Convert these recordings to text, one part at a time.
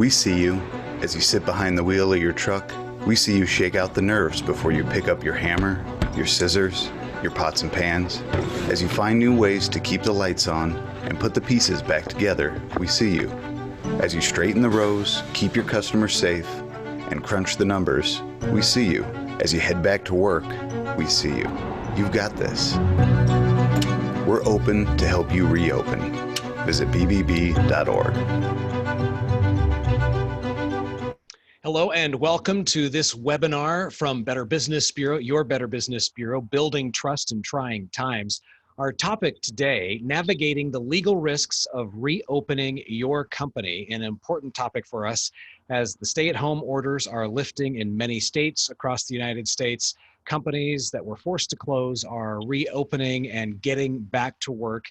We see you as you sit behind the wheel of your truck. We see you shake out the nerves before you pick up your hammer, your scissors, your pots and pans. As you find new ways to keep the lights on and put the pieces back together, we see you. As you straighten the rows, keep your customers safe, and crunch the numbers, we see you. As you head back to work, we see you. You've got this. We're open to help you reopen. Visit bbb.org. Hello and welcome to this webinar from Better Business Bureau, your Better Business Bureau, Building Trust in Trying Times. Our topic today, navigating the legal risks of reopening your company, an important topic for us as the stay-at-home orders are lifting in many states across the United States. Companies that were forced to close are reopening and getting back to work.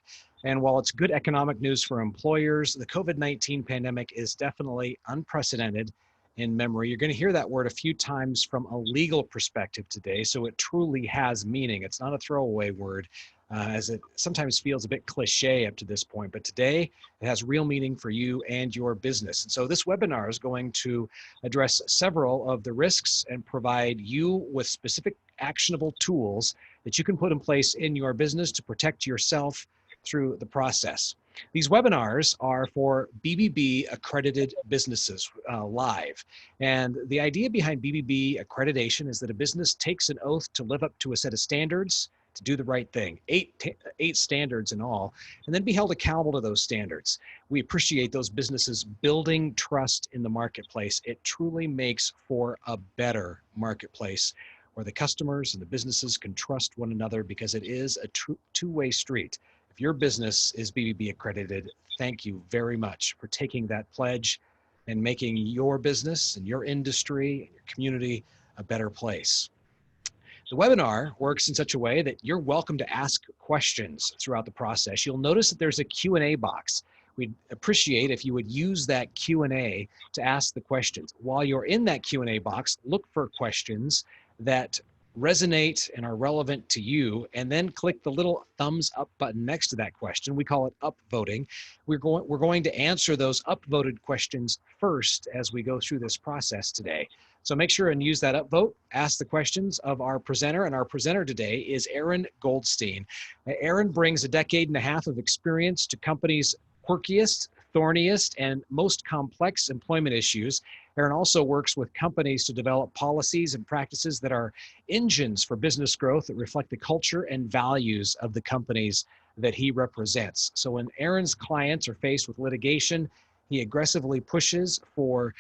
And while it's good economic news for employers, the COVID-19 pandemic is definitely unprecedented in memory. You're going to hear that word a few times from a legal perspective today, so it truly has meaning. It's not a throwaway word, as it sometimes feels a bit cliche up to this point, but today it has real meaning for you and your business. And so this webinar is going to address several of the risks and provide you with specific actionable tools that you can put in place in your business to protect yourself through the process. These webinars are for BBB accredited businesses live. And the idea behind BBB accreditation is that a business takes an oath to live up to a set of standards to do the right thing, eight standards in all, and then be held accountable to those standards. We appreciate those businesses building trust in the marketplace. It truly makes for a better marketplace where the customers and the businesses can trust one another because it is a two-way street. If your business is BBB accredited, thank you very much for taking that pledge and making your business and your industry and your community a better place. The webinar works in such a way that you're welcome to ask questions throughout the process. You'll notice that there's a Q&A box. We'd appreciate if you would use that Q&A to ask the questions. While you're in that Q&A box, look for questions that resonate and are relevant to you, and then click the little thumbs up button next to that question. We call it upvoting. We're going to answer those upvoted questions first as we go through this process today. So make sure and use that upvote. Ask the questions of our presenter, and our presenter today is Aaron Goldstein. Aaron brings a decade and a half of experience to companies' quirkiest, thorniest, and most complex employment issues. Aaron also works with companies to develop policies and practices that are engines for business growth that reflect the culture and values of the companies that he represents. So when Aaron's clients are faced with litigation, he aggressively pushes for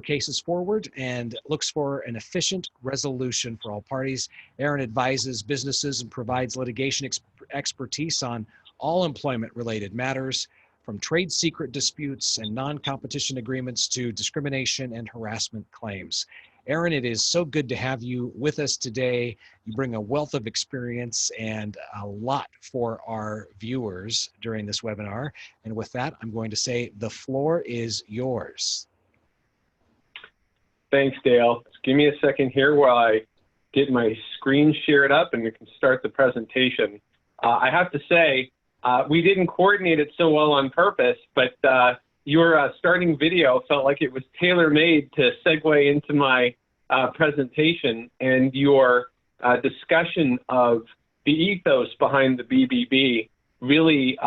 cases forward and looks for an efficient resolution for all parties. Aaron advises businesses and provides litigation expertise on all employment-related matters, from trade secret disputes and non-competition agreements to discrimination and harassment claims. Aaron, it is so good to have you with us today. You bring a wealth of experience and a lot for our viewers during this webinar. And with that, I'm going to say the floor is yours. Thanks, Dale. Just give me a second here while I get my screen shared up and we can start the presentation. I have to say, we didn't coordinate it so well on purpose, but your starting video felt like it was tailor-made to segue into my presentation, and your discussion of the ethos behind the BBB really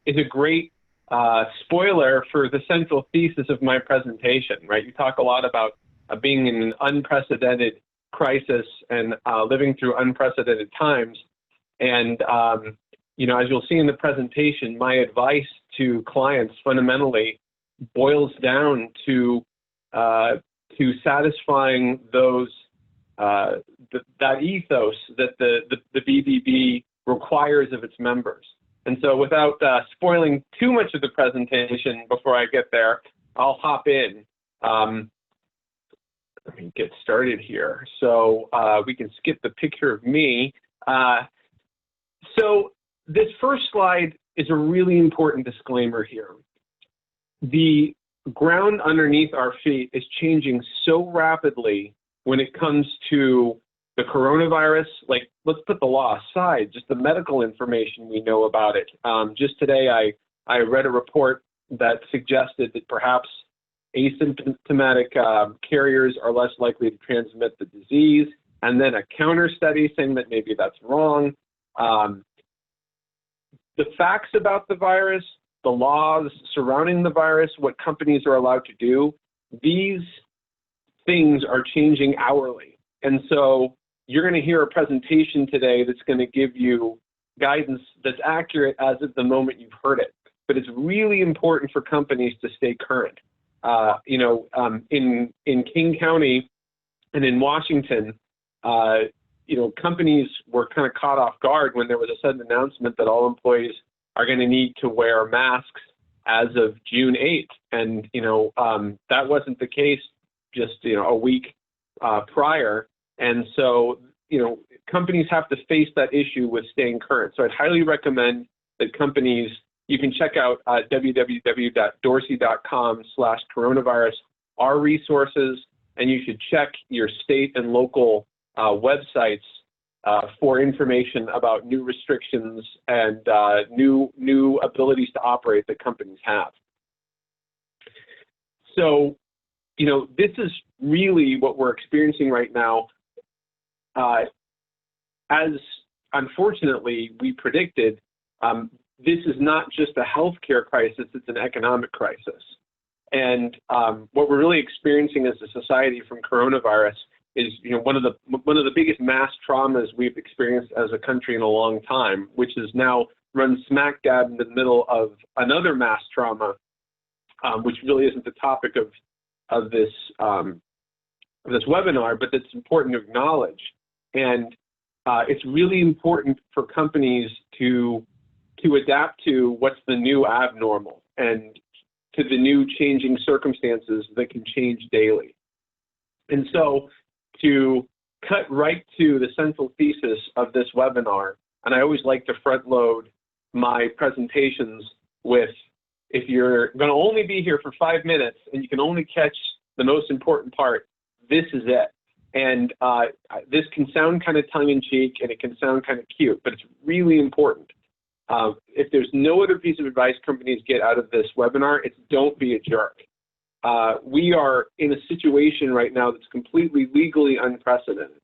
is a great spoiler for the central thesis of my presentation, right? You talk a lot about being in an unprecedented crisis and living through unprecedented times, and you know, as you'll see in the presentation, my advice to clients fundamentally boils down to satisfying those that ethos that the BBB requires of its members. And so, without spoiling too much of the presentation before I get there, I'll hop in. Let me get started here. So we can skip the picture of me. So this first slide is a really important disclaimer here. The ground underneath our feet is changing so rapidly when it comes to the coronavirus. Like, let's put the law aside, just the medical information we know about it. Just today, I read a report that suggested that perhaps asymptomatic carriers are less likely to transmit the disease, and then a counter study saying that maybe that's wrong. The facts about the virus, the laws surrounding the virus, what companies are allowed to do, these things are changing hourly. And so you're going to hear a presentation today that's going to give you guidance that's accurate as of the moment you've heard it. But it's really important for companies to stay current. In King County and in Washington, companies were kind of caught off guard when there was a sudden announcement that all employees are going to need to wear masks as of June 8th. And, that wasn't the case just, a week prior. And so, companies have to face that issue with staying current. So I'd highly recommend that companies, you can check out www.dorsey.com/coronavirus, our resources, and you should check your state and local websites for information about new restrictions and new abilities to operate that companies have. So, this is really what we're experiencing right now. As unfortunately we predicted, this is not just a healthcare crisis, it's an economic crisis. And what we're really experiencing as a society from coronavirus is, one of the biggest mass traumas we've experienced as a country in a long time, which is now run smack dab in the middle of another mass trauma, which really isn't the topic of this webinar, but that's important to acknowledge. And it's really important for companies to adapt to what's the new abnormal and to the new changing circumstances that can change daily. And so to cut right to the central thesis of this webinar, and I always like to front load my presentations with, if you're going to only be here for 5 minutes and you can only catch the most important part, this is it. And this can sound kind of tongue-in-cheek and it can sound kind of cute, but it's really important. If there's no other piece of advice companies get out of this webinar, it's don't be a jerk. We are in a situation right now that's completely legally unprecedented.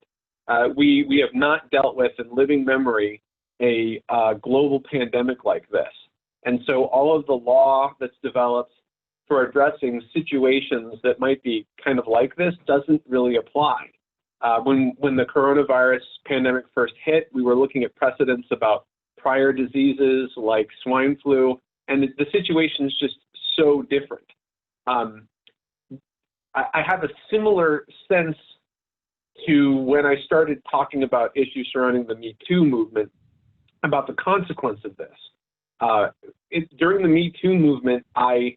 We have not dealt with in living memory a global pandemic like this. And so all of the law that's developed for addressing situations that might be kind of like this doesn't really apply. When the coronavirus pandemic first hit, we were looking at precedents about prior diseases like swine flu, and the situation is just so different. I have a similar sense to when I started talking about issues surrounding the Me Too movement, about the consequence of this. During the Me Too movement, I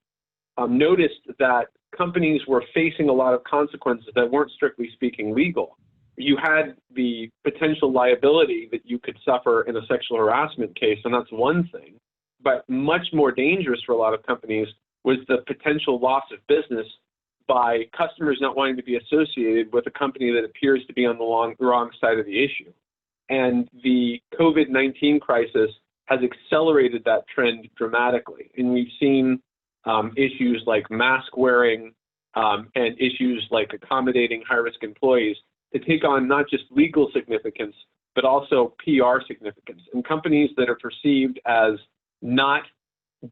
noticed that companies were facing a lot of consequences that weren't strictly speaking legal. You had the potential liability that you could suffer in a sexual harassment case, and that's one thing. But much more dangerous for a lot of companies was the potential loss of business by customers not wanting to be associated with a company that appears to be on the wrong side of the issue. And the COVID-19 crisis has accelerated that trend dramatically. And we've seen issues like mask wearing and issues like accommodating high-risk employees to take on not just legal significance, but also PR significance. And companies that are perceived as not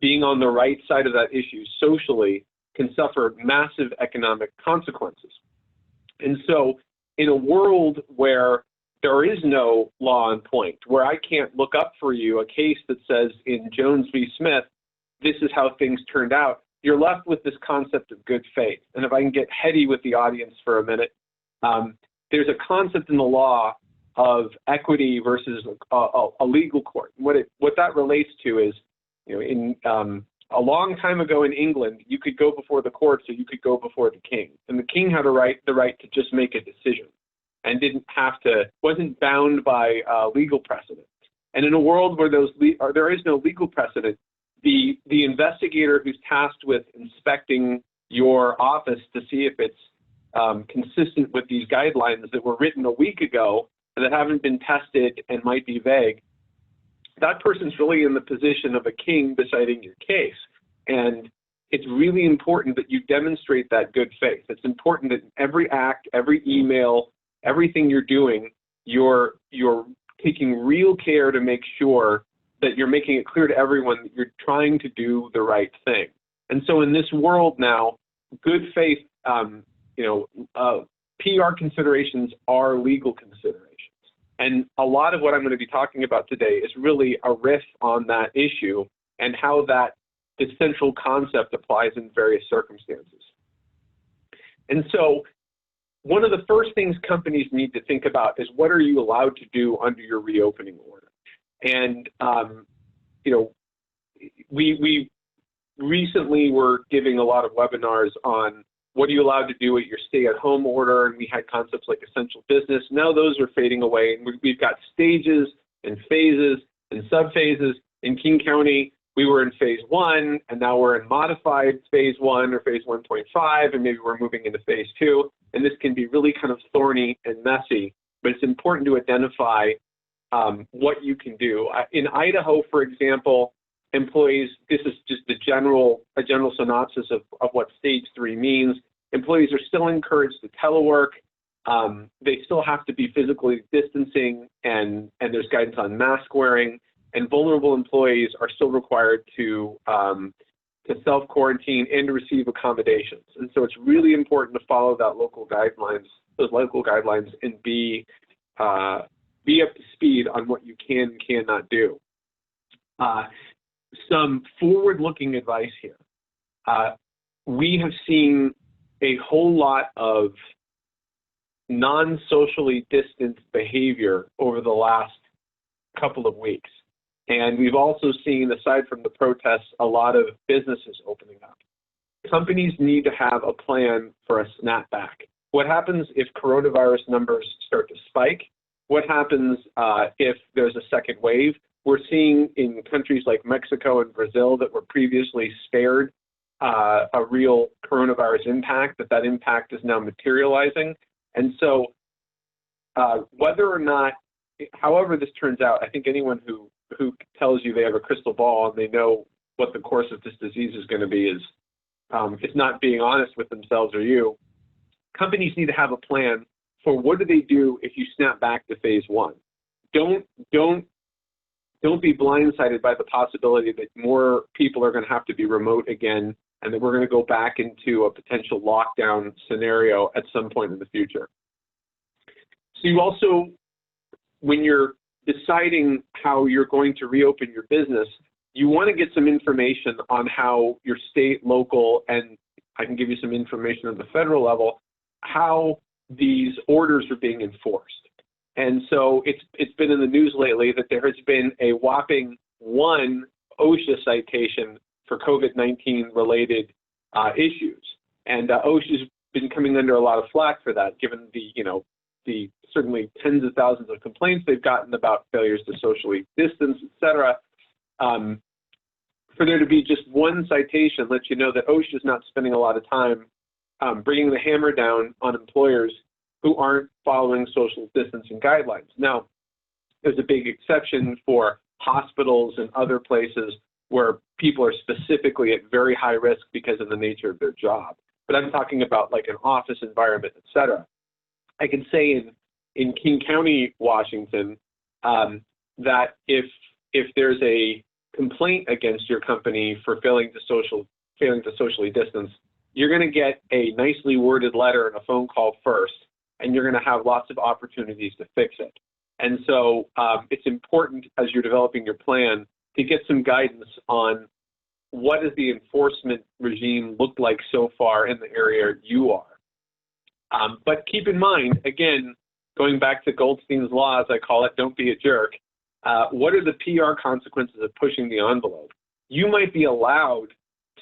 being on the right side of that issue socially can suffer massive economic consequences. And so in a world where there is no law on point, where I can't look up for you a case that says in Jones v. Smith, this is how things turned out, you're left with this concept of good faith. And if I can get heady with the audience for a minute, there's a concept in the law of equity versus a legal court. What that relates to is, a long time ago in England, you could go before the courts or you could go before the king. And the king had the right to just make a decision and wasn't bound by legal precedent. And in a world where there is no legal precedent, the investigator who's tasked with inspecting your office to see if it's consistent with these guidelines that were written a week ago and that haven't been tested and might be vague, that person's really in the position of a king deciding your case. And it's really important that you demonstrate that good faith. It's important that every act, every email, everything you're doing, you're taking real care to make sure that you're making it clear to everyone that you're trying to do the right thing. And so in this world now, good faith, PR considerations are legal considerations. And a lot of what I'm going to be talking about today is really a riff on that issue and how that essential concept applies in various circumstances. And so one of the first things companies need to think about is, what are you allowed to do under your reopening order? And, we recently were giving a lot of webinars on what are you allowed to do at your stay-at-home order, and we had concepts like essential business. Now those are fading away, and we've got stages and phases and subphases. In King County, we were in phase 1, and now we're in modified phase 1 or phase 1.5, and maybe we're moving into phase 2. And this can be really kind of thorny and messy, but it's important to identify what you can do. In Idaho, for example, employees, this is just a general synopsis of what stage 3 means. Employees are still encouraged to telework. They still have to be physically distancing, and there's guidance on mask wearing. And vulnerable employees are still required to self-quarantine and to receive accommodations. And so it's really important to follow those local guidelines, and be up to speed on what you can and cannot do. Some forward-looking advice here. We have seen a whole lot of non-socially distanced behavior over the last couple of weeks. And we've also seen, aside from the protests, a lot of businesses opening up. Companies need to have a plan for a snapback. What happens if coronavirus numbers start to spike? What happens if there's a second wave? We're seeing in countries like Mexico and Brazil that were previously spared a real coronavirus impact, that impact is now materializing. And so whether or not, however this turns out, I think anyone who tells you they have a crystal ball and they know what the course of this disease is going to be is not being honest with themselves or you. Companies need to have a plan for what do they do if you snap back to phase 1. Don't be blindsided by the possibility that more people are going to have to be remote again, and that we're going to go back into a potential lockdown scenario at some point in the future. So you also, when you're deciding how you're going to reopen your business, you want to get some information on how your state, local, and I can give you some information at the federal level, how these orders are being enforced. And so it's been in the news lately that there has been a whopping 1 OSHA citation for COVID-19 related issues. And OSHA's been coming under a lot of flack for that, given the certainly tens of thousands of complaints they've gotten about failures to socially distance, et cetera. For there to be just 1 citation lets you know that OSHA is not spending a lot of time bringing the hammer down on employers who aren't following social distancing guidelines. Now, there's a big exception for hospitals and other places where people are specifically at very high risk because of the nature of their job. But I'm talking about like an office environment, et cetera. I can say in King County, Washington, that if there's a complaint against your company for failing to socially distance, you're going to get a nicely worded letter and a phone call first, and you're going to have lots of opportunities to fix it. And so it's important as you're developing your plan to get some guidance on what does the enforcement regime look like so far in the area you are. But keep in mind, again, going back to Goldstein's law, as I call it, don't be a jerk. What are the PR consequences of pushing the envelope? You might be allowed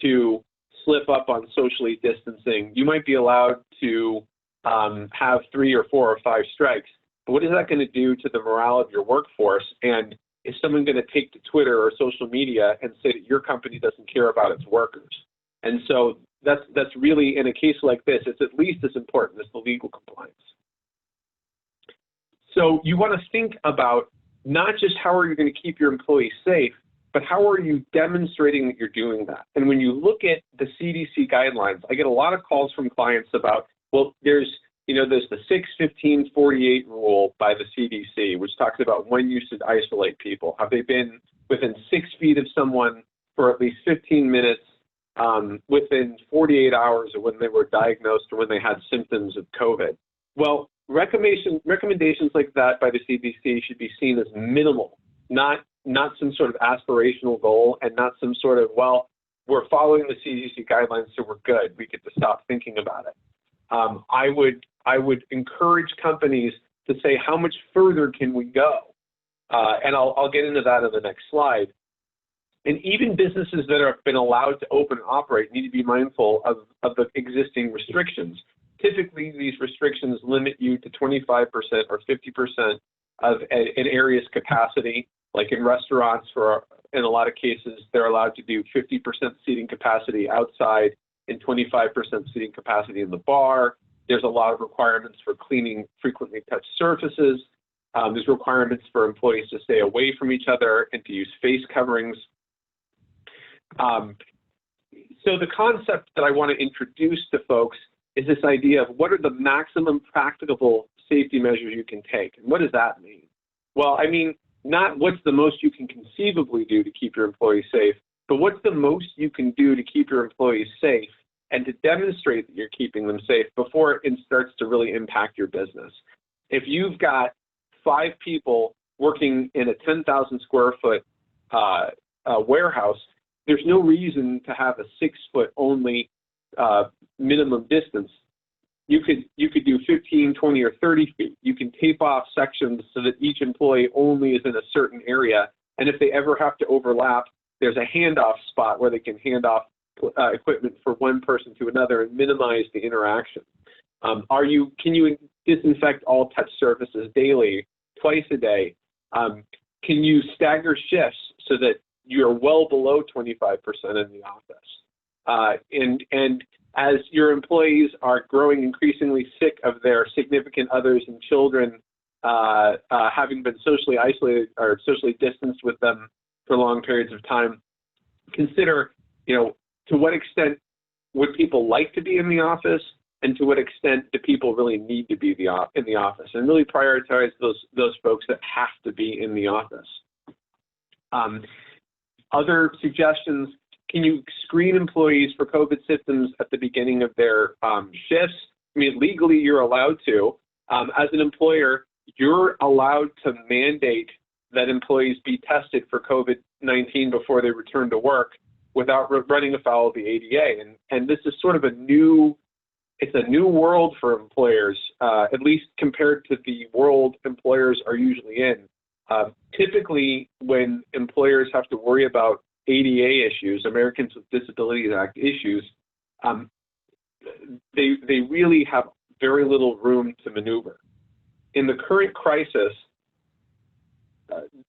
to slip up on socially distancing. You might be allowed to have 3 or 4 or 5 strikes. But what is that going to do to the morale of your workforce? And is someone going to take to Twitter or social media and say that your company doesn't care about its workers? And so that's really, in a case like this, it's at least as important as the legal compliance. So you want to think about not just how are you going to keep your employees safe, but how are you demonstrating that you're doing that? And when you look at the CDC guidelines, I get a lot of calls from clients about, well, there's the 6-15-48 rule by the CDC, which talks about when you should isolate people. Have they been within 6 feet of someone for at least 15 minutes within 48 hours of when they were diagnosed or when they had symptoms of COVID? Well, recommendations like that by the CDC should be seen as minimal, not some sort of aspirational goal, and not some sort of, well, we're following the CDC guidelines, so we're good. We get to stop thinking about it. I would encourage companies to say, how much further can we go? And I'll get into that in the next slide. And even businesses that have been allowed to open and operate need to be mindful of the existing restrictions. Typically, these restrictions limit you to 25% or 50% of an area's capacity. Like in restaurants, in a lot of cases, they're allowed to do 50% seating capacity outside and 25% seating capacity in the bar. There's a lot of requirements for cleaning frequently touched surfaces. There's requirements for employees to stay away from each other and to use face coverings. So the concept that I want to introduce to folks is this idea of what are the maximum practicable safety measures you can take. And what does that mean? Well, I mean, not what's the most you can conceivably do to keep your employees safe, but what's the most you can do to keep your employees safe and to demonstrate that you're keeping them safe before it starts to really impact your business. If you've got 5 people working in a 10,000 square foot warehouse, there's no reason to have a 6-foot only minimum distance. You could do 15, 20, or 30 feet. You can tape off sections so that each employee only is in a certain area. And if they ever have to overlap, there's a handoff spot where they can hand off equipment from one person to another and minimize the interaction. Can you disinfect all touch surfaces daily, twice a day? Can you stagger shifts so that you're well below 25% in the office? And as your employees are growing increasingly sick of their significant others and children having been socially isolated or socially distanced with them for long periods of time, consider, to what extent would people like to be in the office, and to what extent do people really need to be in the office, and really prioritize those folks that have to be in the office. Other suggestions: can you screen employees for COVID symptoms at the beginning of their shifts? I mean, legally you're allowed to. As an employer, you're allowed to mandate that employees be tested for COVID-19 before they return to work without running afoul of the ADA. And this is sort of a new world for employers, at least compared to the world employers are usually in. Typically, when employers have to worry about ADA issues, Americans with Disabilities Act issues, they really have very little room to maneuver. In the current crisis,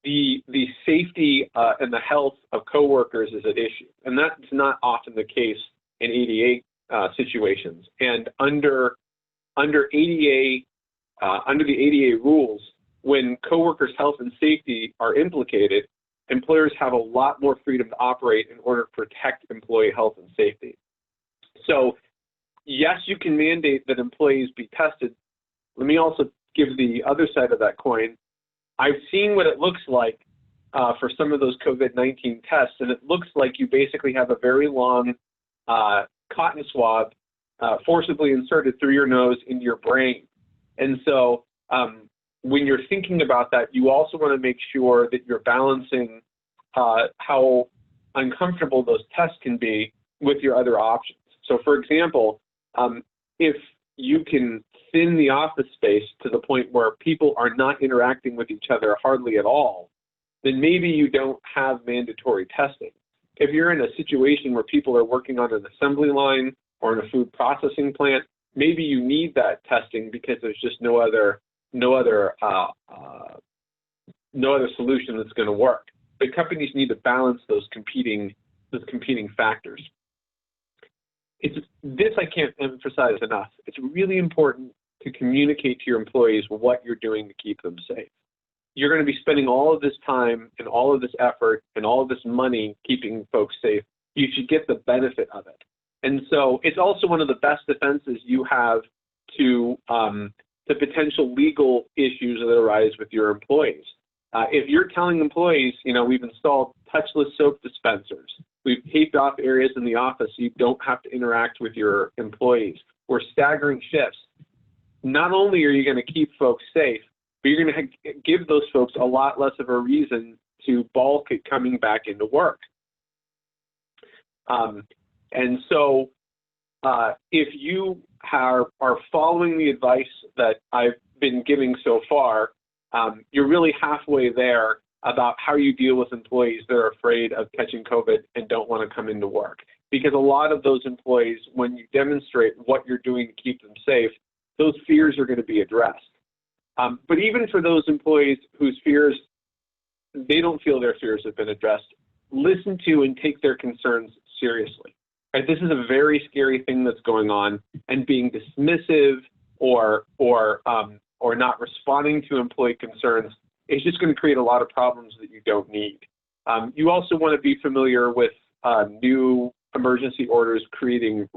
the safety and the health of coworkers is at issue, and that's not often the case in ADA situations. And under the ADA rules, when coworkers' health and safety are implicated, employers have a lot more freedom to operate in order to protect employee health and safety. So, yes, you can mandate that employees be tested. Let me also give the other side of that coin. I've seen what it looks like for some of those COVID-19 tests, and it looks like you basically have a very long cotton swab forcibly inserted through your nose into your brain. And so when you're thinking about that, you also want to make sure that you're balancing how uncomfortable those tests can be with your other options. So, for example, if you can thin the office space to the point where people are not interacting with each other hardly at all, then maybe you don't have mandatory testing. If you're in a situation where people are working on an assembly line or in a food processing plant, maybe you need that testing because there's just no other solution that's going to work. But companies need to balance those competing factors. This I can't emphasize enough. It's really important to communicate to your employees what you're doing to keep them safe. you're going to be spending all of this time and all of this effort and all of this money keeping folks safe. You should get the benefit of it. And so it's also one of the best defenses you have to potential legal issues that arise with your employees. If you're telling employees, we've installed touchless soap dispensers, we've taped off areas in the office so you don't have to interact with your employees, we're staggering shifts, not only are you going to keep folks safe, but you're going to give those folks a lot less of a reason to balk at coming back into work. And so if you are following the advice that I've been giving so far, you're really halfway there about how you deal with employees that are afraid of catching COVID and don't want to come into work. Because a lot of those employees, when you demonstrate what you're doing to keep them safe, those fears are going to be addressed. But even for those employees whose fears, they don't feel their fears have been addressed, listen to and take their concerns seriously. Right? This is a very scary thing that's going on, and being dismissive or not responding to employee concerns is just going to create a lot of problems that you don't need. You also want to be familiar with new emergency orders creating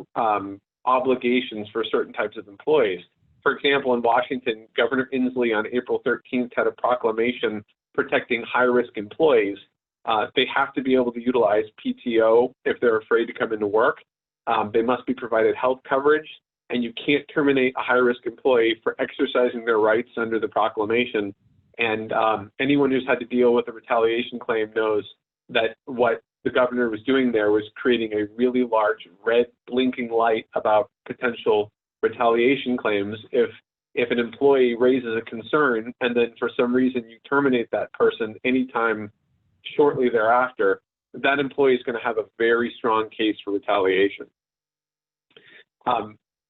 obligations for certain types of employees. For example, in Washington, Governor Inslee on April 13th had a proclamation protecting high-risk employees. They have to be able to utilize PTO if they're afraid to come into work. They must be provided health coverage, and you can't terminate a high-risk employee for exercising their rights under the proclamation. And anyone who's had to deal with a retaliation claim knows that what the governor was doing there was creating a really large red blinking light about potential retaliation claims if an employee raises a concern and then for some reason you terminate that person anytime shortly thereafter, that employee is going to have a very strong case for retaliation.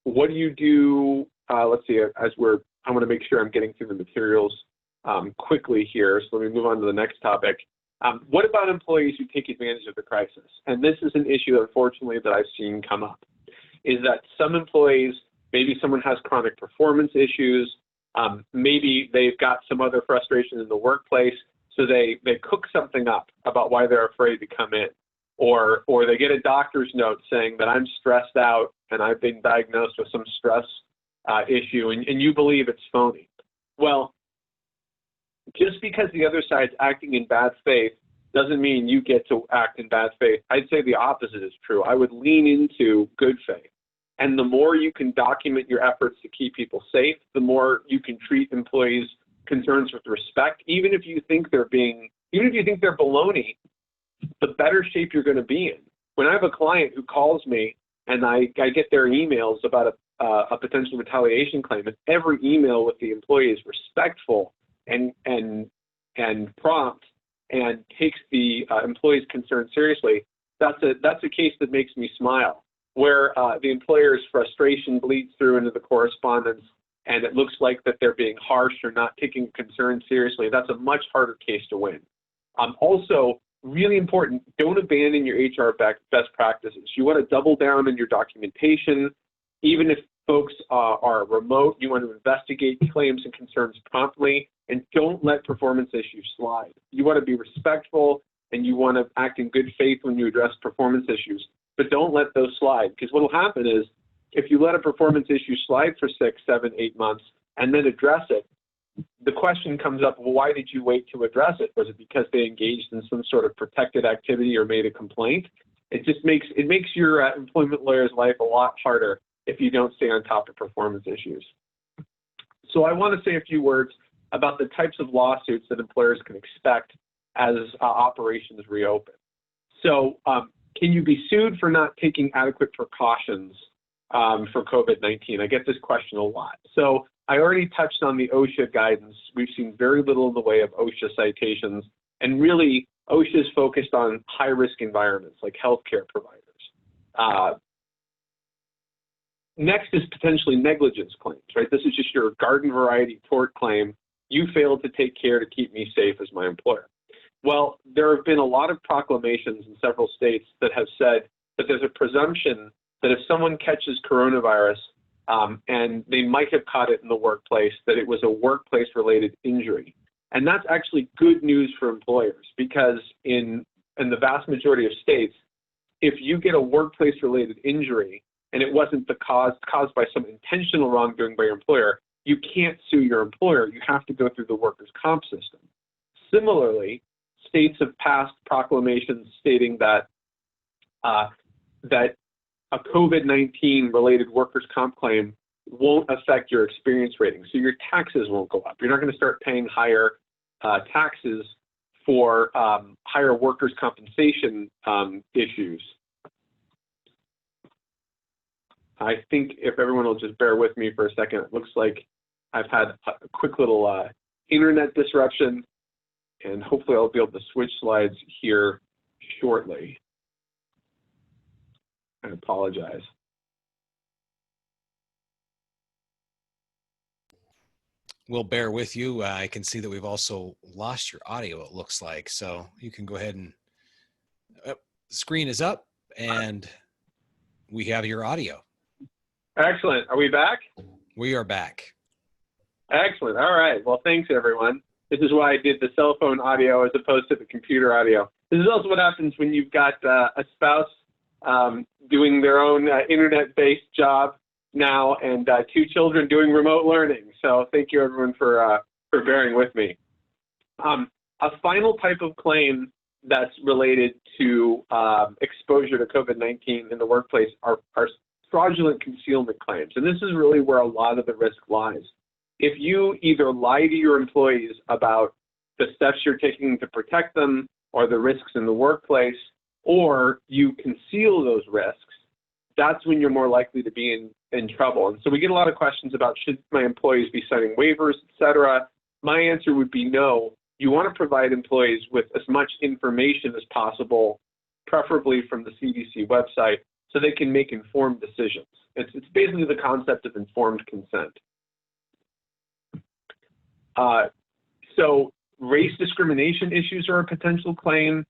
What do you do? Let's see, I want to make sure I'm getting through the materials quickly here. So let me move on to the next topic. What about employees who take advantage of the crisis? And this is an issue, unfortunately, that I've seen come up, is that some employees, maybe someone has chronic performance issues, maybe they've got some other frustration in the workplace, so they cook something up about why they're afraid to come in, or they get a doctor's note saying that I'm stressed out and I've been diagnosed with some stress issue, and you believe it's phony. Well, just because the other side's acting in bad faith doesn't mean you get to act in bad faith. I'd say the opposite is true. I would lean into good faith. And the more you can document your efforts to keep people safe, the more you can treat employees' concerns with respect. Even if you think they're baloney, the better shape you're going to be in. When I have a client who calls me and I get their emails about a potential retaliation claim, and every email with the employee is respectful and prompt and takes the employee's concern seriously, that's a case that makes me smile. Where the employer's frustration bleeds through into the correspondence and it looks like that they're being harsh or not taking concern seriously, that's a much harder case to win. Also, really important, don't abandon your HR best practices. You want to double down on your documentation. Even if folks are remote, you want to investigate claims and concerns promptly, and don't let performance issues slide. You want to be respectful and you want to act in good faith when you address performance issues. But don't let those slide, because what will happen is if you let a performance issue slide for 6, 7, 8 months and then address it, the question comes up, well, why did you wait to address it? Was it because they engaged in some sort of protected activity or made a complaint? It just makes your employment lawyer's life a lot harder if you don't stay on top of performance issues. So I want to say a few words about the types of lawsuits that employers can expect as operations reopen. So can you be sued for not taking adequate precautions for COVID-19? I get this question a lot. So I already touched on the OSHA guidance. We've seen very little in the way of OSHA citations, and really OSHA is focused on high-risk environments like healthcare providers. Next is potentially negligence claims, right? This is just your garden variety tort claim. You failed to take care to keep me safe as my employer. Well, there have been a lot of proclamations in several states that have said that there's a presumption that if someone catches coronavirus and they might have caught it in the workplace, that it was a workplace-related injury. And that's actually good news for employers, because in the vast majority of states, if you get a workplace-related injury and it wasn't caused by some intentional wrongdoing by your employer, you can't sue your employer. You have to go through the workers' comp system. Similarly, states have passed proclamations stating that that a COVID-19 related workers' comp claim won't affect your experience rating, so your taxes won't go up. You're not going to start paying higher taxes for higher workers' compensation issues. I think if everyone will just bear with me for a second, it looks like I've had a quick little internet disruption, and hopefully I'll be able to switch slides here shortly. I apologize. We'll bear with you. I can see that we've also lost your audio, it looks like. So you can go ahead and the screen is up and we have your audio. Excellent. Are we back? We are back. Excellent. All right. Well, thanks, everyone. This is why I did the cell phone audio as opposed to the computer audio. This is also what happens when you've got a spouse doing their own internet-based job now, and 2 children doing remote learning. So thank you, everyone, for bearing with me. A final type of claim that's related to exposure to COVID-19 in the workplace are fraudulent concealment claims. And this is really where a lot of the risk lies. If you either lie to your employees about the steps you're taking to protect them or the risks in the workplace, or you conceal those risks, that's when you're more likely to be in trouble. And so we get a lot of questions about, should my employees be signing waivers, et cetera? My answer would be no. You want to provide employees with as much information as possible, preferably from the CDC website, so they can make informed decisions. It's basically the concept of informed consent. So race discrimination issues are a potential claim.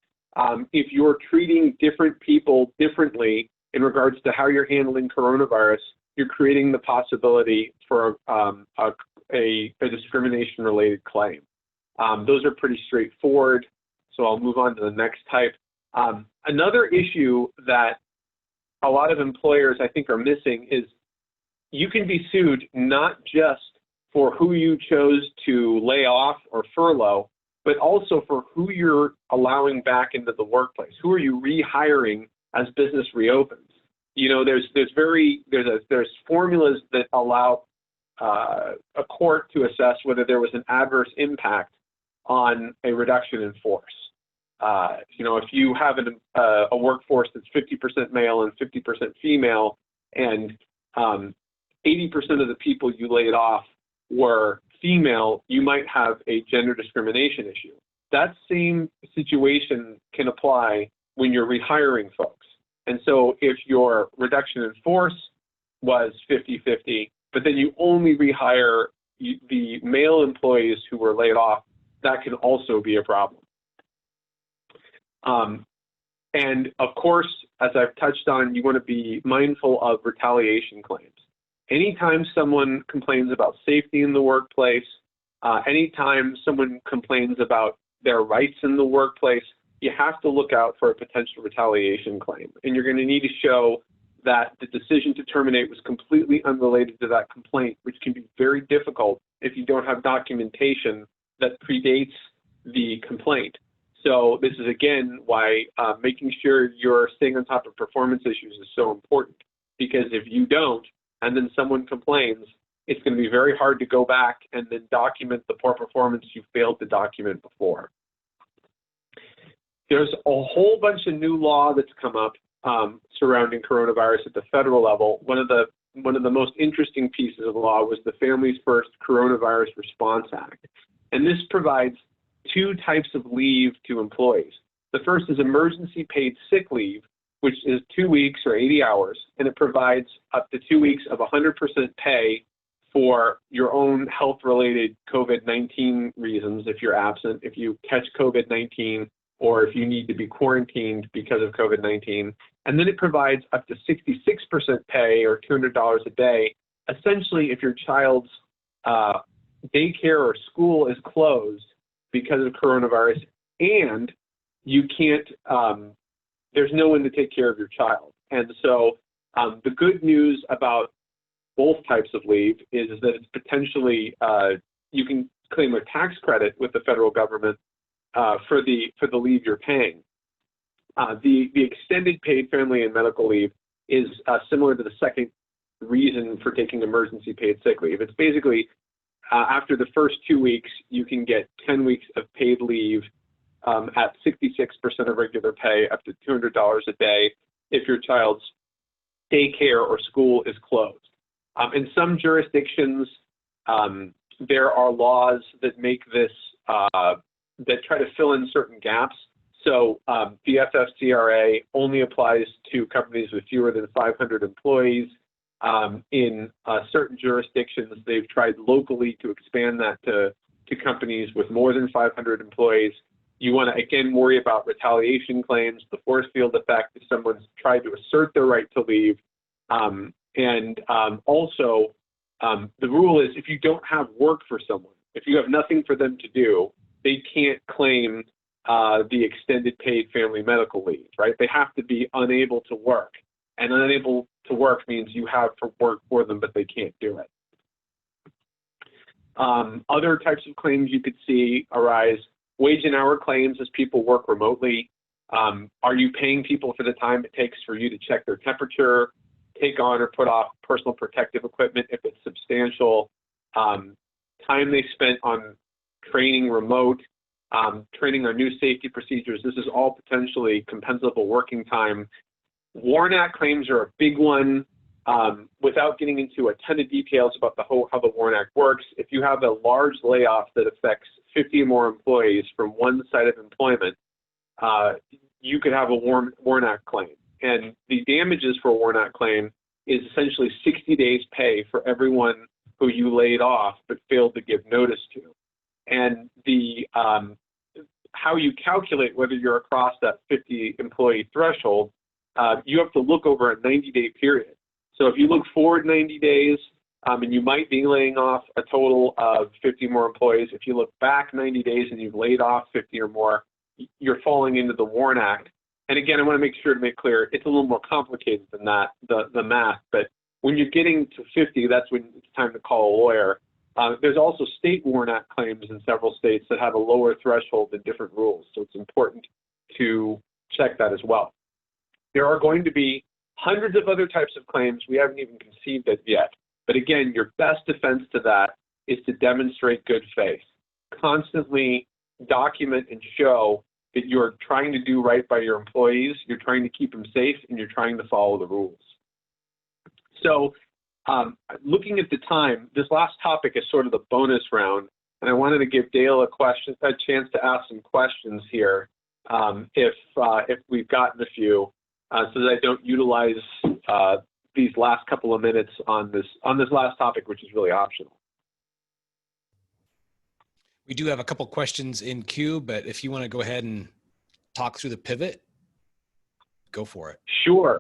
If you're treating different people differently in regards to how you're handling coronavirus, you're creating the possibility for a discrimination-related claim. Those are pretty straightforward, so I'll move on to the next type. Another issue that a lot of employers, I think, are missing is you can be sued not just for who you chose to lay off or furlough, but also for who you're allowing back into the workplace. Who are you rehiring as business reopens? You know, there's formulas that allow a court to assess whether there was an adverse impact on a reduction in force. You know, if you have a workforce that's 50% male and 50% female, and 80% of the people you laid off were female, you might have a gender discrimination issue. That same situation can apply when you're rehiring folks. And so if your reduction in force was 50-50, but then you only rehire the male employees who were laid off, that can also be a problem. And of course, as I've touched on, you want to be mindful of retaliation claims. Anytime someone complains about safety in the workplace, anytime someone complains about their rights in the workplace, you have to look out for a potential retaliation claim. And you're going to need to show that the decision to terminate was completely unrelated to that complaint, which can be very difficult if you don't have documentation that predates the complaint. So this is, again, why making sure you're staying on top of performance issues is so important. Because if you don't, and then someone complains, it's going to be very hard to go back and then document the poor performance you failed to document before. There's a whole bunch of new law that's come up surrounding coronavirus at the federal level. One of the most interesting pieces of law was the Families First Coronavirus Response Act. And this provides 2 types of leave to employees. The first is emergency paid sick leave, which is 2 weeks or 80 hours, and it provides up to 2 weeks of 100% pay for your own health-related COVID-19 reasons if you're absent, if you catch COVID-19, or if you need to be quarantined because of COVID-19. And then it provides up to 66% pay or $200 a day, essentially if your child's daycare or school is closed because of coronavirus, and you can't, there's no one to take care of your child. And so the good news about both types of leave is that it's potentially, you can claim a tax credit with the federal government for the leave you're paying. The extended paid family and medical leave is similar to the second reason for taking emergency paid sick leave. It's basically after the first 2 weeks, you can get 10 weeks of paid leave at 66% of regular pay, up to $200 a day if your child's daycare or school is closed. In some jurisdictions, there are laws that make this, that try to fill in certain gaps. So the FFCRA only applies to companies with fewer than 500 employees. In certain jurisdictions, they've tried locally to expand that to companies with more than 500 employees. You want to, again, worry about retaliation claims, the force field effect if someone's tried to assert their right to leave. Also, the rule is if you don't have work for someone, if you have nothing for them to do, they can't claim the extended paid family medical leave, right? They have to be unable to work. And unable to work means you have to work for them, but they can't do it. Other types of claims you could see arise: wage and hour claims as people work remotely. Are you paying people for the time it takes for you to check their temperature, take on or put off personal protective equipment if it's substantial? Time they spent on training remote, training on new safety procedures. This is all potentially compensable working time. WARN Act claims are a big one. Without getting into a ton of details about how the WARN Act works, if you have a large layoff that affects 50 or more employees from one site of employment, you could have a WARN Act claim. And the damages for a WARN Act claim is essentially 60 days pay for everyone who you laid off but failed to give notice to. And the how you calculate whether you're across that 50 employee threshold, you have to look over a 90-day period. So if you look forward 90 days, and you might be laying off a total of 50 more employees. If you look back 90 days and you've laid off 50 or more, you're falling into the WARN Act. And again, I want to make sure to make clear, it's a little more complicated than that, the math. But when you're getting to 50, that's when it's time to call a lawyer. There's also state WARN Act claims in several states that have a lower threshold and different rules. So it's important to check that as well. There are going to be hundreds of other types of claims we haven't even conceived of yet. But again, your best defense to that is to demonstrate good faith. Constantly document and show that you're trying to do right by your employees, you're trying to keep them safe, and you're trying to follow the rules. So looking at the time, this last topic is sort of the bonus round, and I wanted to give Dale a chance to ask some questions here if we've gotten a few, so that I don't utilize these last couple of minutes on this last topic, which is really optional. We do have a couple questions in queue, but if you want to go ahead and talk through the pivot, go for it. Sure.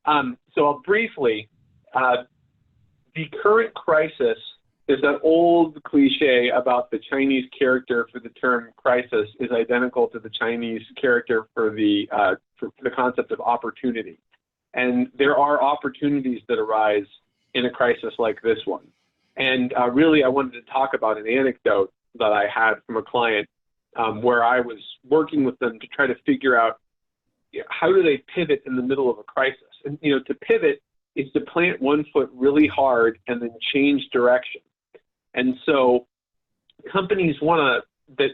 So I'll briefly, the current crisis, there's that old cliche about the Chinese character for the term crisis is identical to the Chinese character for the concept of opportunity. And there are opportunities that arise in a crisis like this one. And really, I wanted to talk about an anecdote that I had from a client where I was working with them to try to figure out how do they pivot in the middle of a crisis. And, to pivot is to plant one foot really hard and then change direction. And so companies that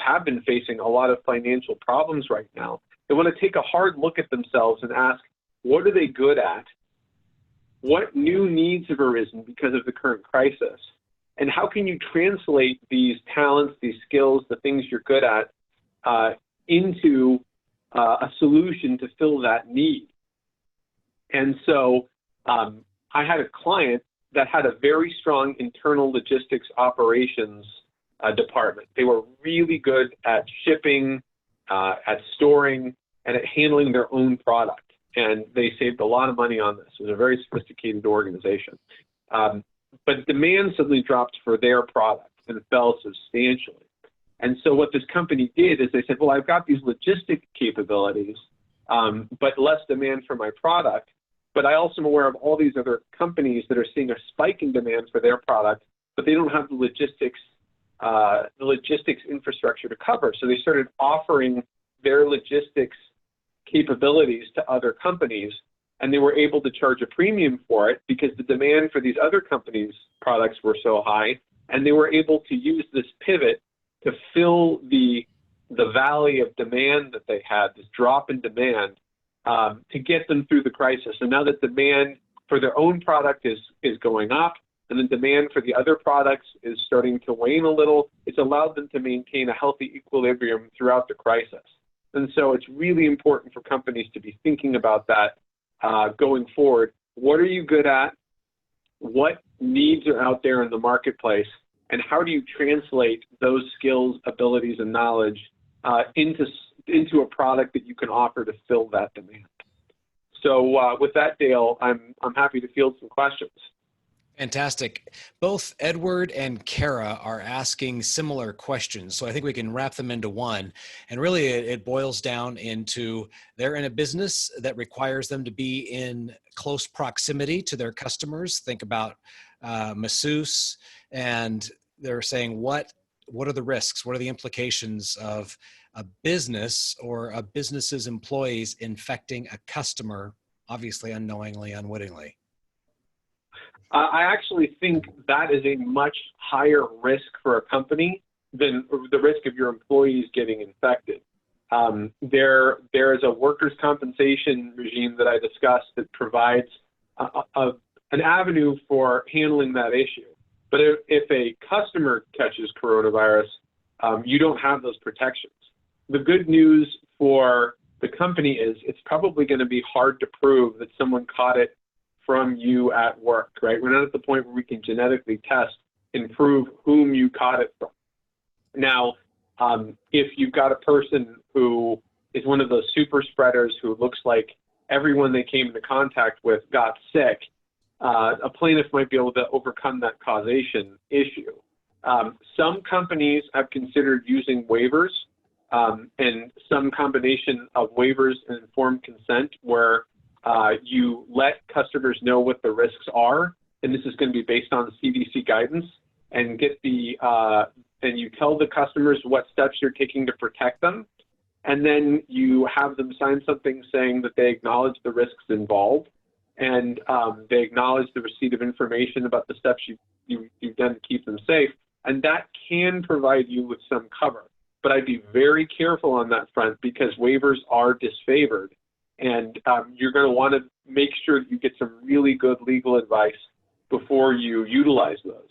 have been facing a lot of financial problems right now, they want to take a hard look at themselves and ask, what are they good at? What new needs have arisen because of the current crisis? And how can you translate these talents, these skills, the things you're good at into a solution to fill that need? And so I had a client that had a very strong internal logistics operations department. They were really good at shipping, at storing, and at handling their own product. And they saved a lot of money on this. It was a very sophisticated organization. But demand suddenly dropped for their product and fell substantially. And so what this company did is they said, well, I've got these logistic capabilities, but less demand for my product. But I also am aware of all these other companies that are seeing a spike in demand for their product, but they don't have the logistics infrastructure to cover. So they started offering their logistics capabilities to other companies, and they were able to charge a premium for it because the demand for these other companies' products were so high, and they were able to use this pivot to fill the valley of demand that they had, this drop in demand, to get them through the crisis. And now that demand for their own product is going up, and the demand for the other products is starting to wane a little, it's allowed them to maintain a healthy equilibrium throughout the crisis. And so it's really important for companies to be thinking about that going forward. What are you good at? What needs are out there in the marketplace? And how do you translate those skills, abilities, and knowledge into a product that you can offer to fill that demand? So with that, Dale, I'm happy to field some questions. Fantastic. Both Edward and Kara are asking similar questions, so I think we can wrap them into one. And really, it boils down into they're in a business that requires them to be in close proximity to their customers. Think about masseuse, and they're saying, what are the risks? What are the implications of a business or a business's employees infecting a customer, obviously unknowingly, unwittingly? I actually think that is a much higher risk for a company than the risk of your employees getting infected. There is a workers' compensation regime that I discussed that provides an avenue for handling that issue. But if a customer catches coronavirus, you don't have those protections. The good news for the company is it's probably going to be hard to prove that someone caught it from you at work, right? We're not at the point where we can genetically test and prove whom you caught it from. Now, if you've got a person who is one of those super spreaders who looks like everyone they came into contact with got sick, a plaintiff might be able to overcome that causation issue. Some companies have considered using waivers and some combination of waivers and informed consent where you let customers know what the risks are, and this is going to be based on CDC guidance, and and you tell the customers what steps you're taking to protect them, and then you have them sign something saying that they acknowledge the risks involved, and they acknowledge the receipt of information about the steps you've done to keep them safe, and that can provide you with some cover. But I'd be very careful on that front because waivers are disfavored. And you're going to want to make sure that you get some really good legal advice before you utilize those.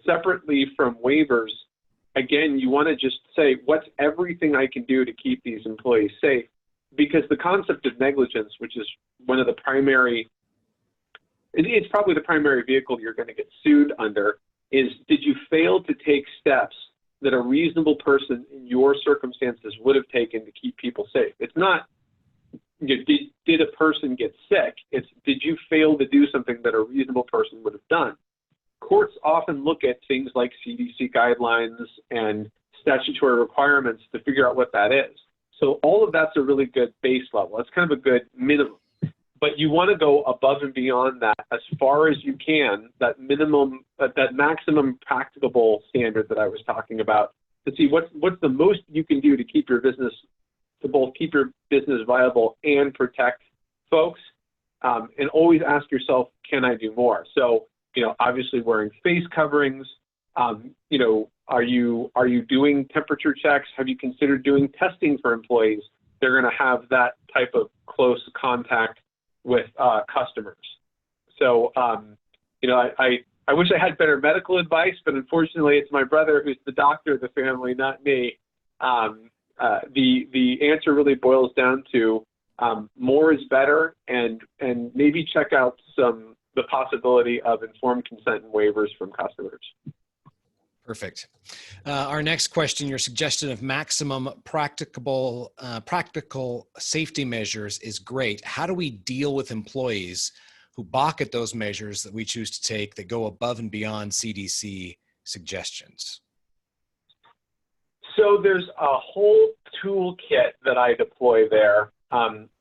Separately from waivers, again, you want to just say, what's everything I can do to keep these employees safe? Because the concept of negligence, which is one of the primary, it's probably the primary vehicle you're going to get sued under, is did you fail to take steps that a reasonable person in your circumstances would have taken to keep people safe? It's not, did a person get sick? It's, did you fail to do something that a reasonable person would have done? Courts often look at things like CDC guidelines and statutory requirements to figure out what that is. So all of that's a really good base level. That's kind of a good minimum. But you want to go above and beyond that as far as you can, that minimum, that maximum practicable standard that I was talking about, to see what's the most you can do to keep your business, to both keep your business viable and protect folks, and always ask yourself, can I do more? So, obviously wearing face coverings, are you doing temperature checks? Have you considered doing testing for employees? They're going to have that type of close contact with customers. So, I wish I had better medical advice, but unfortunately it's my brother who's the doctor of the family, not me. The answer really boils down to more is better, and maybe check out the possibility of informed consent and waivers from customers. Perfect. Our next question, your suggestion of maximum practical safety measures is great. How do we deal with employees who balk at those measures that we choose to take that go above and beyond CDC suggestions? So there's a whole toolkit that I deploy there.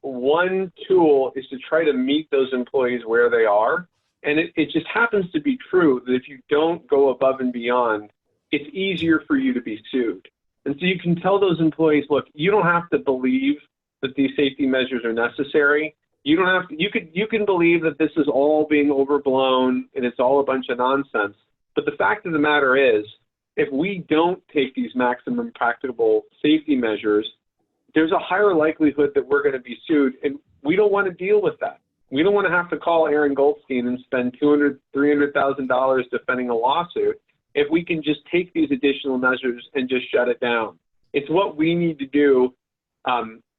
One tool is to try to meet those employees where they are. And it just happens to be true that if you don't go above and beyond, it's easier for you to be sued. And so you can tell those employees, look, you don't have to believe that these safety measures are necessary. You don't have to, you can believe that this is all being overblown and it's all a bunch of nonsense. But the fact of the matter is, if we don't take these maximum practicable safety measures, there's a higher likelihood that we're going to be sued, and we don't want to deal with that. We don't want to have to call Aaron Goldstein and spend $200,000, $300,000 defending a lawsuit if we can just take these additional measures and just shut it down. It's what we need to do,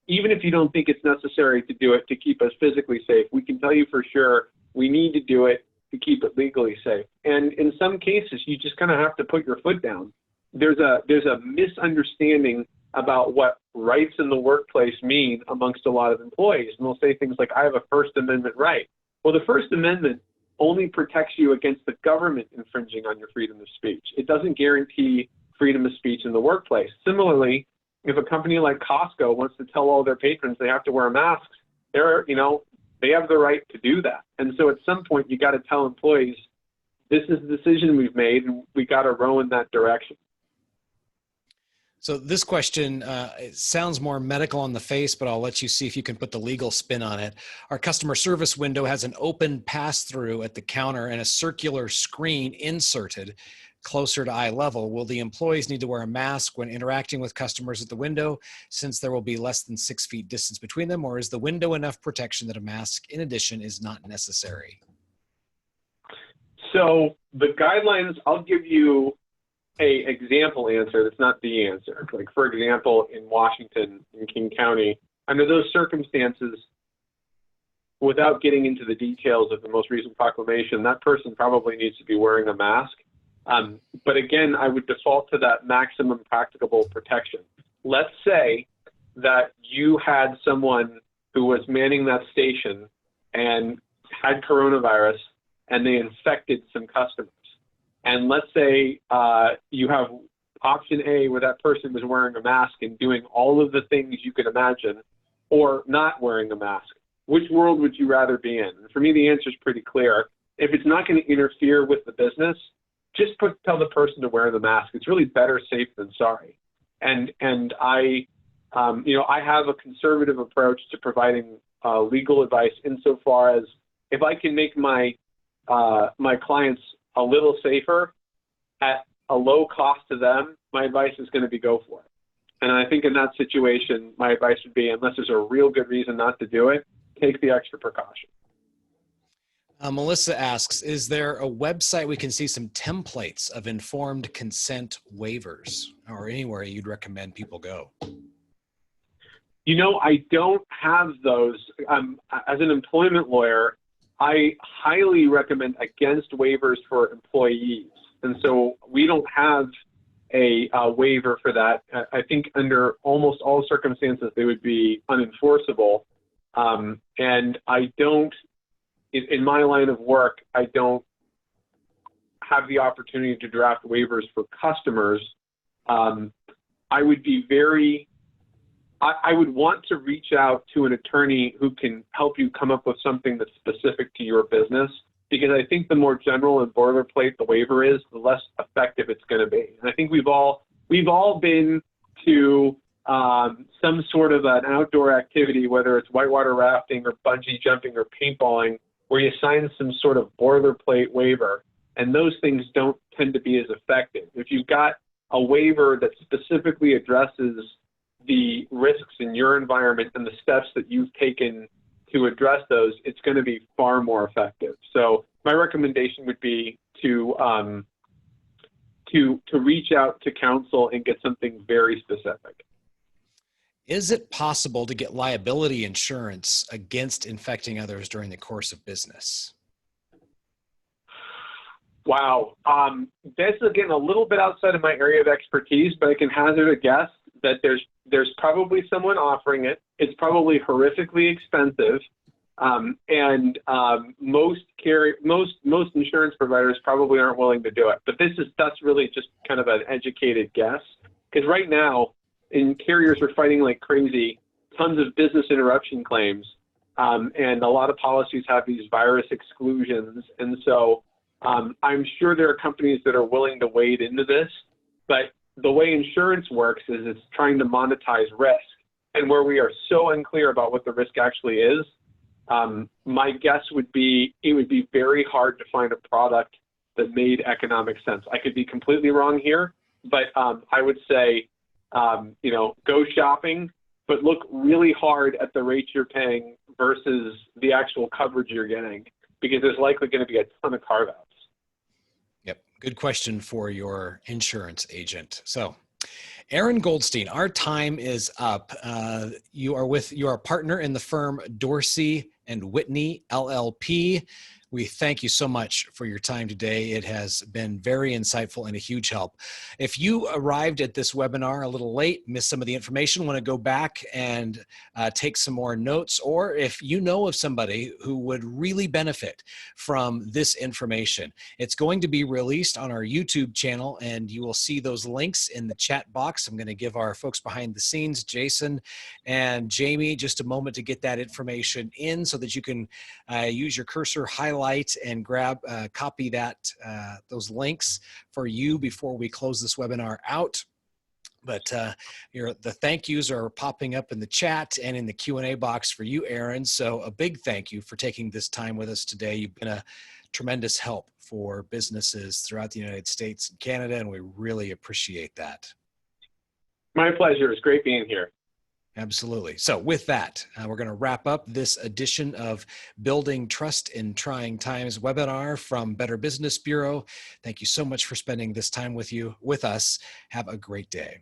even if you don't think it's necessary to do it to keep us physically safe. We can tell you for sure we need to do it to keep it legally safe. And in some cases, you just kind of have to put your foot down. There's a misunderstanding about what rights in the workplace mean amongst a lot of employees. And they'll say things like, I have a First Amendment right. Well, the First Amendment only protects you against the government infringing on your freedom of speech. It doesn't guarantee freedom of speech in the workplace. Similarly, if a company like Costco wants to tell all their patrons they have to wear masks, they have the right to do that. And so at some point, you got to tell employees, this is the decision we've made, and we got to row in that direction. So this question, it sounds more medical on the face, but I'll let you see if you can put the legal spin on it. Our customer service window has an open pass-through at the counter and a circular screen inserted closer to eye level. Will the employees need to wear a mask when interacting with customers at the window, since there will be less than 6 feet distance between them, or is the window enough protection that a mask, in addition, is not necessary? So the guidelines, I'll give you a example answer that's not the answer. Like, for example, in Washington, in King County, under those circumstances, without getting into the details of the most recent proclamation, that person probably needs to be wearing a mask. But again, I would default to that maximum practicable protection. Let's say that you had someone who was manning that station and had coronavirus and they infected some customers. And let's say you have option A where that person was wearing a mask and doing all of the things you could imagine, or not wearing a mask. Which world would you rather be in? And for me, the answer is pretty clear. If it's not going to interfere with the business, just tell the person to wear the mask. It's really better safe than sorry. And I have a conservative approach to providing legal advice insofar as if I can make my clients a little safer at a low cost to them, my advice is going to be go for it. And I think in that situation, my advice would be, unless there's a real good reason not to do it, take the extra precaution. Melissa asks, is there a website we can see some templates of informed consent waivers, or anywhere you'd recommend people go? I don't have those. As an employment lawyer, I highly recommend against waivers for employees. And so we don't have a waiver for that. I think under almost all circumstances, they would be unenforceable. And I don't, in my line of work, I don't have the opportunity to draft waivers for customers. I would want to reach out to an attorney who can help you come up with something that's specific to your business, because I think the more general and boilerplate the waiver is, the less effective it's going to be. And I think we've all been to some sort of an outdoor activity, whether it's whitewater rafting or bungee jumping or paintballing, where you sign some sort of boilerplate waiver, and those things don't tend to be as effective. If you've got a waiver that specifically addresses the risks in your environment and the steps that you've taken to address those, it's going to be far more effective. So my recommendation would be to reach out to counsel and get something very specific. Is it possible to get liability insurance against infecting others during the course of business? Wow. That's, again, a little bit outside of my area of expertise, but I can hazard a guess that there's probably someone offering it. It's probably horrifically expensive. And most insurance providers probably aren't willing to do it. But that's really just kind of an educated guess. Because right now, carriers are fighting like crazy, tons of business interruption claims, and a lot of policies have these virus exclusions. And so I'm sure there are companies that are willing to wade into this, but the way insurance works is it's trying to monetize risk. And where we are so unclear about what the risk actually is, my guess would be it would be very hard to find a product that made economic sense. I could be completely wrong here, but I would say, go shopping, but look really hard at the rates you're paying versus the actual coverage you're getting, because there's likely going to be a ton of carve-outs. Yep. Good question for your insurance agent. So, Aaron Goldstein, our time is up. You are a partner in the firm Dorsey and Whitney LLP. We thank you so much for your time today. It has been very insightful and a huge help. If you arrived at this webinar a little late, missed some of the information, want to go back and take some more notes, or if you know of somebody who would really benefit from this information, it's going to be released on our YouTube channel, and you will see those links in the chat box. I'm going to give our folks behind the scenes, Jason and Jamie, just a moment to get that information in so that you can use your cursor, highlight, and grab, copy those links for you before we close this webinar out. But the thank yous are popping up in the chat and in the Q&A box for you, Aaron. So a big thank you for taking this time with us today. You've been a tremendous help for businesses throughout the United States and Canada, and we really appreciate that. My pleasure. It's great being here. Absolutely. So with that, we're going to wrap up this edition of Building Trust in Trying Times webinar from Better Business Bureau. Thank you so much for spending this time with us. Have a great day.